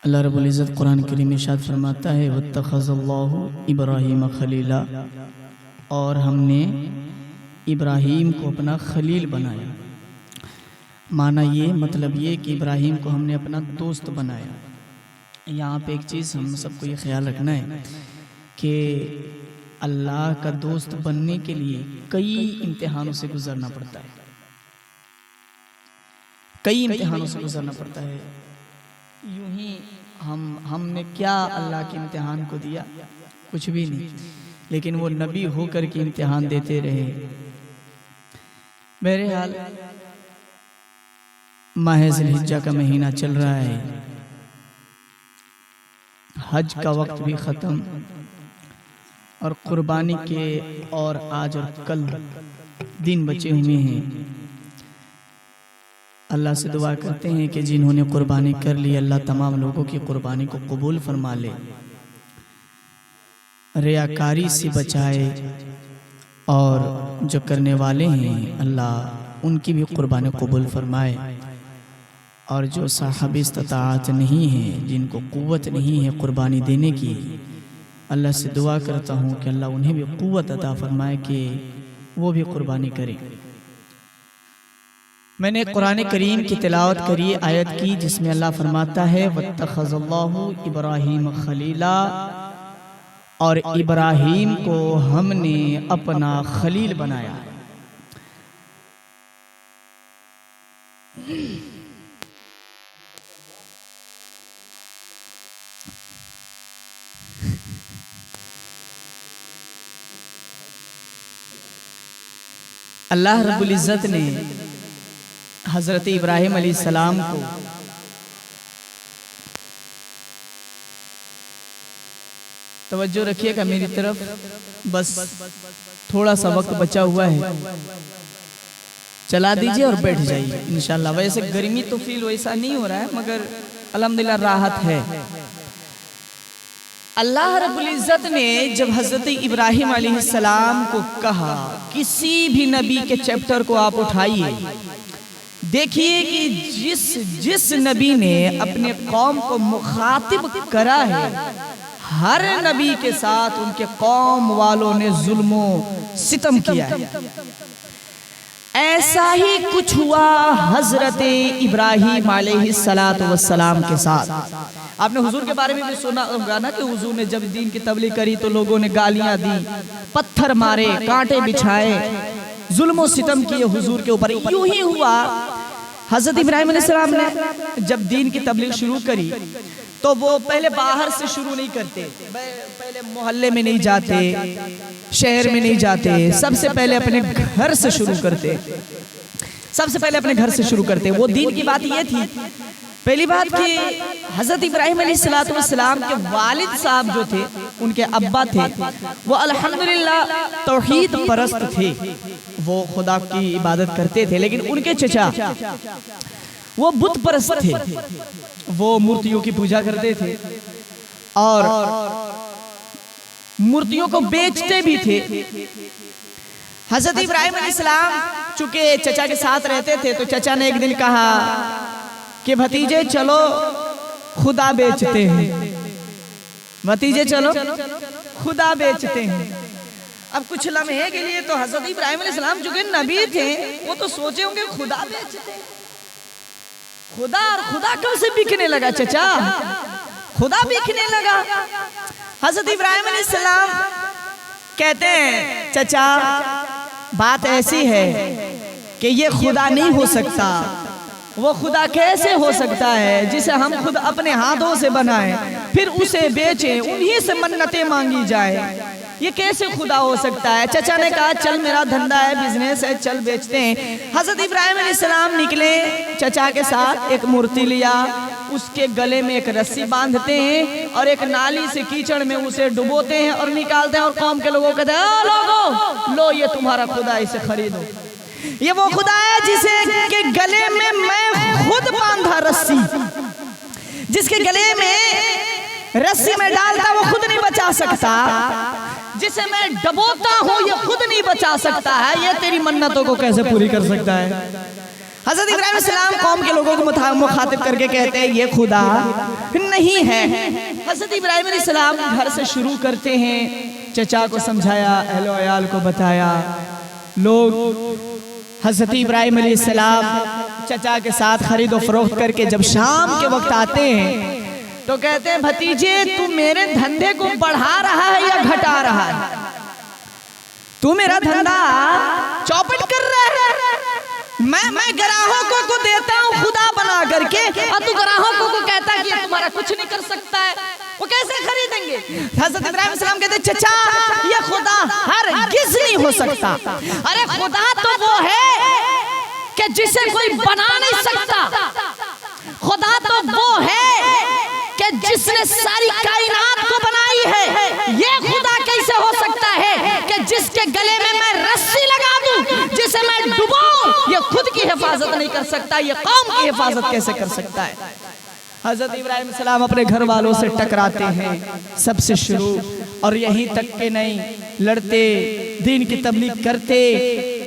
اللہ رب العزت قرآن کریم میں ارشاد فرماتا ہے وَاتَّخَذَ اللَّهُ ابراہیم خلیلا، اور ہم نے ابراہیم کو اپنا خلیل بنایا۔ معنی یہ مطلب یہ کہ ابراہیم کو ہم نے اپنا دوست بنایا۔ یہاں پہ ایک چیز ہم سب کو یہ خیال رکھنا ہے کہ اللہ کا دوست بننے کے لیے کئی امتحانوں سے گزرنا پڑتا ہے، کئی امتحانوں سے گزرنا پڑتا ہے۔ یوں ہی ہم نے کیا اللہ کے امتحان کو دیا؟ کچھ بھی نہیں، لیکن وہ نبی ہو کر کے امتحان دیتے رہے۔ بہرحال ماہ ذی الحجہ کا مہینہ چل رہا ہے، حج کا وقت بھی ختم، اور قربانی کے اور آج اور کل دن بچے ہوئے ہیں۔ اللہ سے دعا کرتے ہیں کہ جنہوں نے قربانی کر لی، اللہ تمام لوگوں کی قربانی کو قبول فرما لے، ریاکاری سے بچائے، اور جو کرنے والے ہیں اللہ ان کی بھی قربانی قبول فرمائے، اور جو صاحب استطاعت نہیں ہیں، جن کو قوت نہیں ہے قربانی دینے کی، اللہ سے دعا کرتا ہوں کہ اللہ انہیں بھی قوت عطا فرمائے کہ وہ بھی قربانی کریں۔ میں نے قرآن کریم کی تلاوت کری آیت کی جس میں اللہ فرماتا ہے وَاتَّخَذَ اللَّهُ ابراہیم خلیلا، اور ابراہیم کو ہم نے اپنا خلیل بنایا۔ اللہ رب العزت نے حضرت ابراہیم علیہ السلام کو توجہ رکھیے گا میری طرف، بس تھوڑا سا وقت بچا ہوا ہے، چلا دیجئے اور بیٹھ جائیے انشاءاللہ۔ ویسے گرمی تو فیل ویسا نہیں ہو رہا ہے، مگر الحمدللہ راحت ہے۔ اللہ رب العزت نے جب حضرت ابراہیم علیہ السلام کو کہا، کسی بھی نبی کے چیپٹر کو آپ اٹھائیے، دیکھیے کہ جس نبی نے اپنے قوم کو مخاطب کرا ہے، ہر نبی کے ساتھ ان کے قوم والوں نے ظلم و ستم کیا ہے۔ ایسا ہی کچھ ہوا حضرت ابراہیم علیہ السلام کے ساتھ۔ آپ نے حضور کے بارے میں بھی سنا ہوگا نا کہ حضور نے جب دین کی تبلیغ کری تو لوگوں نے گالیاں دی، پتھر مارے، کانٹے بچھائے، ظلم و ستم کیے حضور کے اوپر۔ یوں ہی ہوا حضرت ابراہیم علیہ السلام نے جب دین کی تبلیغ شروع کری تو وہ پہلے باہر سے شروع نہیں کرتے، پہلے محلے میں نہیں جاتے، شہر میں نہیں جاتے، سب سے پہلے اپنے گھر سے شروع کرتے، سب سے پہلے اپنے گھر سے شروع کرتے۔ وہ دین کی بات یہ تھی، پہلی بات کہ حضرت ابراہیم علیہ السلام کے والد صاحب جو تھے، ان کے ابا تھے، وہ الحمدللہ توحید پرست تھے، وہ خدا کی عبادت کرتے تھے، لیکن ان کے چچا وہ بت پرست تھے، وہ مورتیوں کی پوجا کرتے تھے اور مورتیوں کو بیچتے بھی تھے۔ حضرت ابراہیم علیہ السلام چونکہ چچا کے ساتھ رہتے تھے تو چچا نے ایک دن کہا کہ بھتیجے چلو خدا بیچتے ہیں، بھتیجے چلو خدا بیچتے ہیں۔ اب کچھ لمحے کے لیے تو حضرت ابراہیم علیہ السلام چونکہ نبی تھے، وہ تو سوچے ہوں گے خدا بیچتے ہیں، خدا اور خدا کب سے بکنے لگا چچا؟ خدا بکنے لگا۔ حضرت ابراہیم علیہ السلام کہتے ہیں چچا بات ایسی ہے کہ یہ خدا نہیں ہو سکتا، وہ خدا کیسے ہو سکتا ہے جسے ہم خود اپنے ہاتھوں سے بنائیں، پھر اسے بیچیں، انہی سے منتیں مانگی جائیں، یہ کیسے خدا ہو سکتا ہے؟ چچا نے کہا چل میرا دھندا ہے، بزنس ہے، چل بیچتے ہیں۔ حضرت ابراہیم علیہ السلام نکلے چچا کے ساتھ، ایک مورتی لیا، اس کے گلے میں ایک رسی باندھتے ہیں اور ایک نالی سے کیچڑ میں اسے ڈبوتے ہیں اور نکالتے ہیں، اور قوم کے لوگوں کہتے ہیں لوگو لو یہ تمہارا خدا، اسے خریدو، یہ وہ خدا ہے جسے کے گلے میں خود باندھا رسی، جس کے گلے میں رسی میں ڈالتا وہ خود نہیں بچا سکتا، جسے میں ڈبوتا ہوں یہ خود نہیں بچا سکتا ہے، یہ تیری منتوں کو کیسے پوری کر سکتا ہے؟ حضرت ابراہیم علیہ السلام قوم کے لوگوں کو مخاطب کر کے کہتے ہیں یہ خدا نہیں ہے۔ حضرت ابراہیم علیہ السلام گھر سے شروع کرتے ہیں، چچا کو سمجھایا، اہل و عیال کو بتایا۔ لوگ حضرت ابراہیم علیہ السلام چچا کے ساتھ خرید و فروخت کر کے جب شام کے وقت آتے ہیں تو کہتے ہیں بھتیجے تو میرے دھندے کو بڑھا رہا ہے یا گھٹا رہا ہے؟ تو میرا دھندا چوپٹ کر رہا ہے۔ میں گراہکوں کو دیتا ہوں خدا بنا کر کے، اور تو گراہکوں کو کہتا ہے کہ یہ تمہارا کچھ نہیں کر سکتا ہے، وہ کیسے خریدیں گے؟ حضرت ابراہیم علیہ السلام کہتے ہیں چچا یہ خدا ہرگز نہیں ہو سکتا۔ ارے خدا تو وہ ہے کہ جسے کوئی بنا نہیں سکتا، خدا تو وہ ہے کہ جس نے ساری کائنات کو بنائی ہے۔ یہ خدا کیسے ہو سکتا ہے کہ جس کے گلے میں رسی لگا دوں، جسے میں ڈبوں، یہ خود کی حفاظت نہیں کر سکتا، یہ قوم کی حفاظت کیسے کر سکتا ہے؟ حضرت ابراہیم علیہ السلام اپنے گھر والوں سے ٹکراتے ہیں، سب سے شروع، اور یہیں تک کہ نہیں، لڑتے، دین کی تبلیغ کرتے۔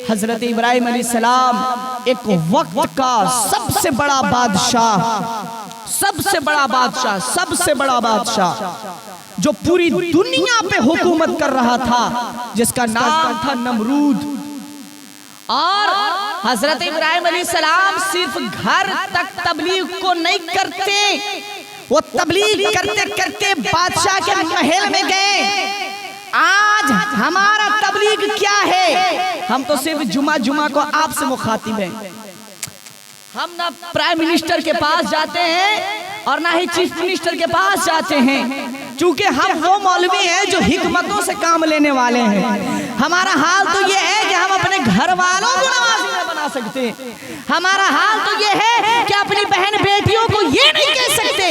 حضرت ابراہیم علیہ السلام ایک وقت کا سب سے بڑا بادشاہ، سب سے بڑا بادشاہ، سب سے بڑا بادشاہ جو پوری دنیا پہ حکومت کر رہا تھا، جس کا نام تھا نمرود۔ اور حضرت ابراہیم علیہ السلام صرف گھر تک تبلیغ کو نہیں کرتے، وہ تبلیغ کرتے کرتے بادشاہ کے محل میں گئے۔ آج ہمارا تبلیغ کیا ہے؟ ہم تو صرف جمعہ کو آپ سے مخاطب ہیں، ہم نہ پرائم منسٹر کے پاس جاتے ہیں اور نہ ہی چیف منسٹر کے پاس جاتے ہیں، چونکہ ہم وہ مولوی ہیں جو حکمتوں سے کام لینے والے ہیں۔ ہمارا حال تو یہ ہے کہ ہم اپنے گھر والوں کو نمازی نہ بنا سکتے، ہمارا حال تو یہ ہے کہ اپنی بہن بیٹیوں کو یہ نہیں کہہ سکتے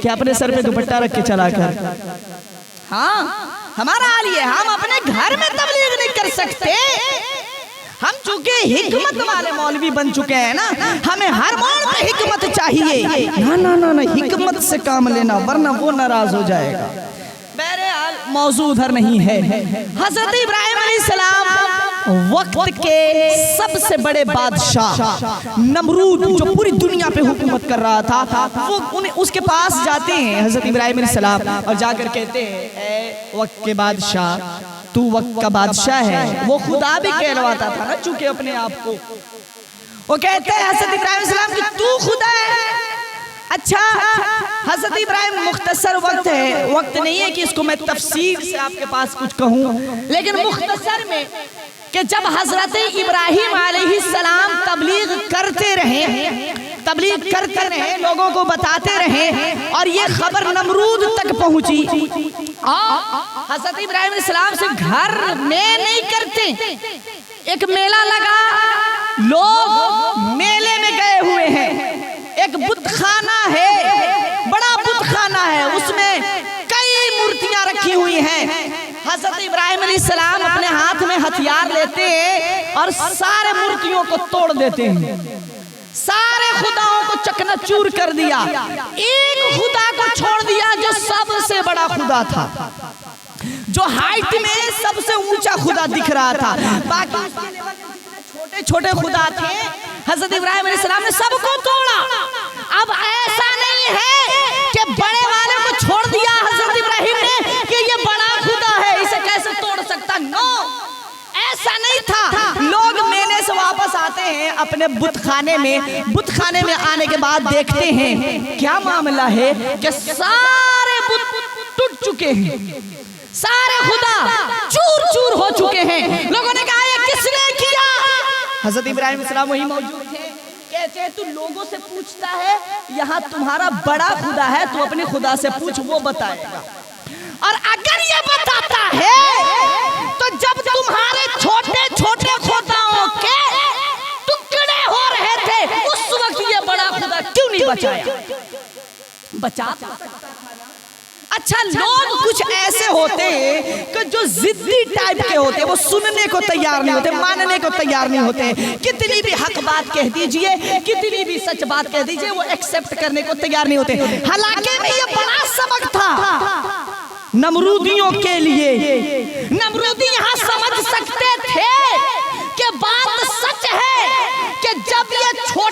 کہ اپنے سر پہ دوپٹہ رکھ کے چلا کر۔ ہاں ہمارا حال یہ ہے، ہم اپنے گھر میں تبلیغ نہیں کر سکتے۔ ہم چونکہ حکمت والے مولوی بن چکے ہیں نا، ہمیں ہر موڑ پہ حکمت چاہیے۔ نہ حکمت سے کام لینا، ورنہ وہ ناراض ہو جائے گا۔ بہرحال موضوع ادھر نہیں ہے۔ حضرت ابراہیم علیہ السلام وقت کے سب سے بڑے بادشاہ نمرود جو پوری دنیا پہ حکومت کر رہا تھا، وہ اس کے پاس جاتے ہیں حضرت ابراہیم علیہ السلام، اور جا کر کہتے ہیں اے وقت کے بادشاہ، تو وقت کا بادشاہ ہے۔ وہ خدا بھی کہلواتا تھا نا چونکہ اپنے آپ کو، وہ کہتے ہیں حضرت ابراہیم علیہ السلام کہ تو خدا ہے۔ اچھا حضرت ابراہیم مختصر وقت ہے، وقت نہیں ہے کہ اس کو میں تفصیل سے آپ کے پاس کچھ کہوں، لیکن مختصر میں کہ جب حضرت ابراہیم علیہ السلام تبلیغ کرتے رہے، لوگوں کو بتاتے رہے، اور یہ خبر نمرود تک پہنچی، حضرت ابراہیم علیہ السلام سے گھر میں نہیں کرتے۔ ایک میلہ لگا، لوگ میلے میں گئے ہوئے ہیں، ایک بت خانہ ہے، بڑا بت خانہ ہے، اس میں کئی مورتیاں رکھی ہوئی ہیں۔ حضرت ابراہیم علیہ السلام اپنے ہاتھ میں ہتھیار لیتے ہیں اور سارے مورتیوں کو توڑ دیتے ہیں، سارے خداؤں کو چکنا-چور کر دیا، ایک خدا کو چھوڑ دیا جو سب سے بڑا خدا تھا، جو ہائٹ میں سب سے اونچا خدا دکھ رہا تھا۔ باقی چھوٹے چھوٹے خدا تھے، حضرت ابراہیم علیہ السلام نے سب کو توڑا۔ اب ایسا نہیں ہے کہ بڑے والے کو چھوڑ دیا حضرت ابراہیم نے کہ یہ بڑا خدا ہے، اسے کیسے توڑ سکتا؟ نو، ایسا نہیں تھا۔ لوگ میلے سے واپس آتے ہیں اپنے بت خانے میں، بت خانے میں آنے کے بعد دیکھتے ہیں کیا معاملہ ہے کہ سارے بت ٹوٹ چکے ہیں، سارے خدا چور چور ہو چکے ہیں۔ لوگوں نے کہا یہ کس نے کیا؟ حضرت ابراہیم علیہ السلام وہی موجود تھے، کہتے ہیں تو لوگوں سے پوچھتا ہے، یہاں تمہارا بڑا خدا ہے، تو اپنے خدا سے پوچھ، وہ بتائے گا۔ اور اگر یہ بتاتا ہے تو جب تمہارے چھوٹے چھوٹے خداؤں کے ٹکڑے ہو رہے تھے، اس وقت یہ بڑا خدا کیوں نہیں بچایا؟ بچا سکتا تھا۔ اچھا لوگ کچھ ایسے ہوتے ہیں کہ جو ضدی ٹائپ کے ہوتے ہیں، وہ سننے کو تیار نہیں ہوتے، ماننے کو تیار نہیں ہوتے، کتنی بھی حق بات کہہ دیجئے، کتنی بھی سچ بات کہہ دیجئے، وہ ایکسپٹ کرنے کو تیار نہیں ہوتے۔ حالانکہ میں یہ بڑا سبق تھا نمرودیوں کے لیے۔ نمرودی یہاں سمجھ سکتے تھے کہ بات سچ ہے کہ جب یہ چھوٹے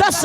10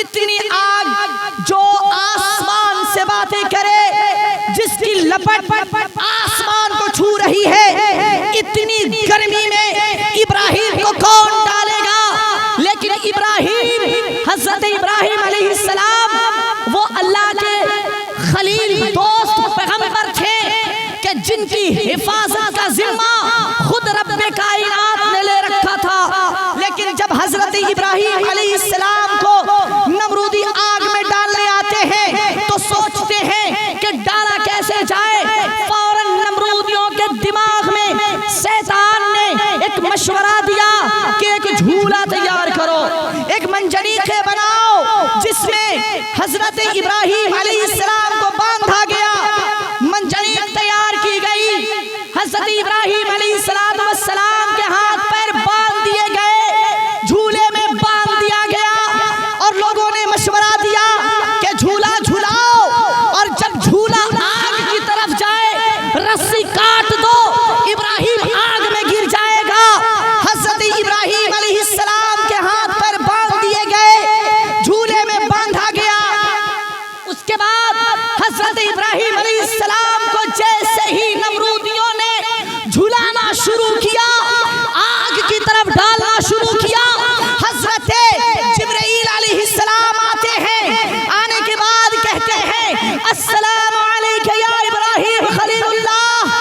اتنی آگ جو آسمان سے باتیں کرے، جس کی لپٹ آسمان کو چھو رہی ہے، اتنی گرمی میں ابراہیم کو کون ڈالے گا؟ لیکن ابراہیم، حضرت ابراہیم علیہ السلام وہ اللہ کے خلیل دوست پیغمبر تھے کہ جن کی حفاظت کا ذمہ خود رب کائنات نے لے رکھا تھا۔ لیکن جب حضرت ابراہیم علیہ السلام کو نمرودی آگ میں ڈالنے آتے ہیں تو سوچتے ہیں کہ ڈالا کیسے جائے۔ فوراً نمرودیوں کے دماغ میں شیطان نے ایک مشورہ دیا کہ ایک جھولا تیار کرو، ایک منجنیقے بناؤ جس میں حضرت ابراہیم علیہ السلام کو باندھا گیا۔ منجنیق تیار کی گئی، حضرت ابراہیم علیہ السلام کے ہاتھ پیر باندھ دیے گئے، جھولے میں باندھ دیا گیا، اور لوگوں نے مشورہ دیا کہ جھولا جھولاؤ، اور جب جھولا آگ کی طرف جائے رسی کاٹ دو، ابراہیم آگ میں گر جائے گا۔ حضرت ابراہیم علیہ السلام کے ہاتھ پر باندھ دیے گئے، جھولے میں باندھا گیا۔ اس کے بعد حضرت ابراہیم علیہ السلام کو جیسے ہی نمرودیوں نے جھلانا شروع کیا، آگ کی طرف ڈالنا شروع کیا، حضرت جبرائیل علیہ السلام آتے ہیں، آنے کے بعد کہتے ہیں السلام علیکم یا ابراہیم خلیل اللہ۔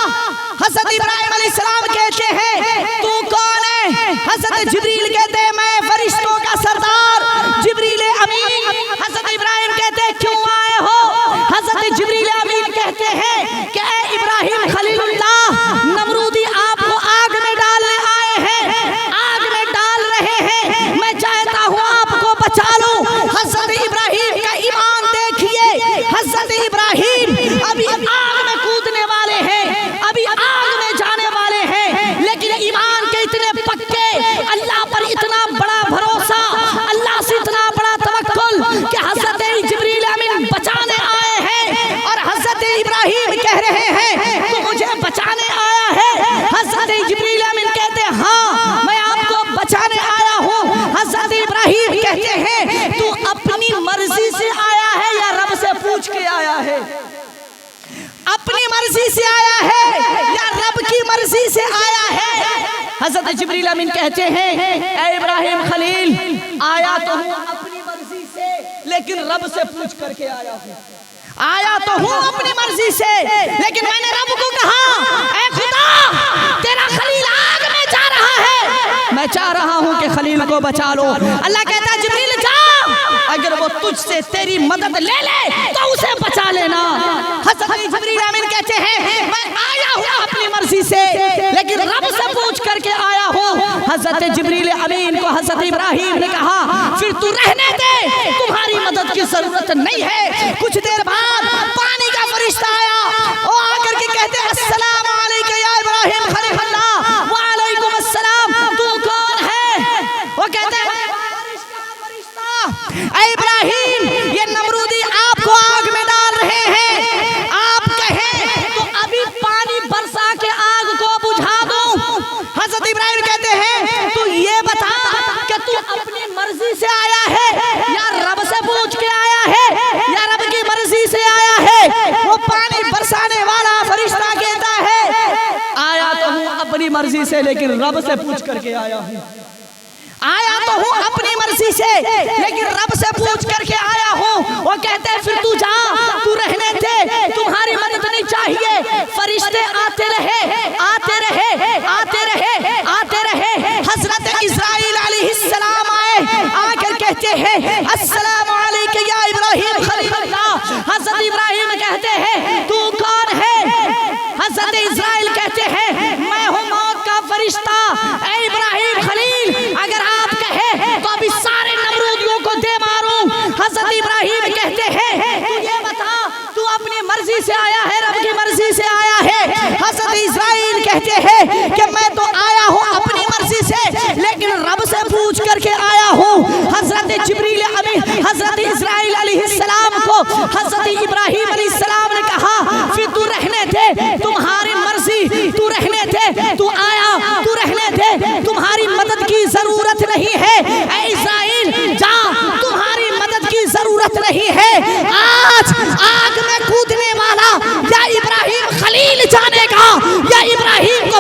حضرت ابراہیم علیہ السلام کہتے ہیں تو کون ہے؟ حضرت جبریل کہتے ہیں میں فرشتوں کا سردار جبریل امین۔ حضرت ابراہیم کہتے ہیں کیوں آئے ہو؟ حضرت جبریل امین کہتے ہیں کہ اے ابراہیم خلیل اللہ، نمرودی آپ کو آگ میں ڈالنے آئے ہیں، آگ میں ڈال رہے ہیں، میں چاہتا ہوں آپ کو بچا لوں۔ حضرت ابراہیم کا ایمان دیکھیے، حضرت ابراہیم ابھی آگ میں کودنے والے ہیں، ابھی آگ میں جانے والے ہیں، لیکن ایمان کے اتنے پکے، اللہ پر اتنا بڑا بھروسہ، اللہ سے اتنا بڑا توکل کہ حضرت جبریل امین بچانے آئے ہیں، اور حضرت ابراہیم کہہ رہے ہیں تو مجھے بچانے آیا ہے۔ حضرت جبریل امین کہتے ہیں ہاں میں آپ کو بچانے آیا ہوں۔ حضرت ابراہیم کہتے ہیں تو اپنی مرضی سے آیا ہے یا رب سے پوچھ کے آیا ہے؟ اپنی مرضی سے آیا ہے یا رب کی مرضی سے آیا ہے؟ حضرت جبریل امین کہتے ہیں اے ابراہیم خلیل، آیا تو ہوں اپنی مرضی سے، لیکن رب سے پوچھ کر کے آیا ہوں۔ آیا تو ہوں اپنی مرضی سے، لیکن میں نے رب کو کہا اے خدا تیرا خلیل آگ میں جا رہا ہے، میں چاہ رہا ہوں کہ خلیل کو بچا لو۔ اللہ کہتا ہے جبریل جا، اگر وہ تجھ سے تیری مدد لے لے تو اسے بچا لینا۔ حضرت جبریل امین کہتے ہیں میں آیا ہوں اپنی مرضی سے، لیکن رب سے پوچھ کر کے آیا ہوں۔ حضرت جبریل امین کو حضرت ابراہیم نے کہا پھر تو رہنے دے، تمہاری مدد کی ضرورت نہیں ہے۔ کچھ دیر بعد پانی کا فرشتہ آیا، وہ آ کر کے کہتے ہیں السلام علیکم یا ابراہیم خلیل اللہ۔ وعلیکم السلام، تو کون ہے؟ وہ کہتے ہیں بارش کا فرشتہ، اے ابراہیم یہ نمرودی آپ کو آگ میں ڈال رہے ہیں، آپ کہیں تو ابھی پانی برسا کے آگ کو بجھا دوں۔ حضرت ابراہیم کہتے ہیں تو یہ بتا کہ تو اپنی مرضی سے آیا ہے یا رب سے پوچھ کے آیا ہے یا رب کی مرضی سے آیا ہے؟ وہ پانی برسانے والا فرشتہ کہتا ہے آیا تو ہوں اپنی مرضی سے، لیکن رب سے پوچھ کر کے آیا ہوں۔ آیا تو ہوں اپنی مرضی سے، لیکن رب سے پوچھ کر کے آیا ہوں۔ وہ کہتے ہیں پھر تو جا، تو رہنے دے، تمہاری مدد نہیں چاہیے۔ فرشتے آتے رہے، آتے رہے، آتے رہے، آتے رہے۔ حضرت اسرائیل علیہ السلام آئے، آ کر کہتے ہیں السلام علیکم یا ابراہیم خلیل اللہ۔ حضرت ابراہیم کہتے ہیں تو کون ہے؟ حضرت اسرائیل کہتے ہیں میں ہوں موت کا فرشتہ۔ اے ابراہیم خلیل اگر آپ کہیں تو ابھی سارے نمرودیوں کو دے ماروں۔ حضرت ابراہیم کہتے ہیں تو یہ بتا تو اپنی مرضی سے آیا ہے رب کی مرضی سے آیا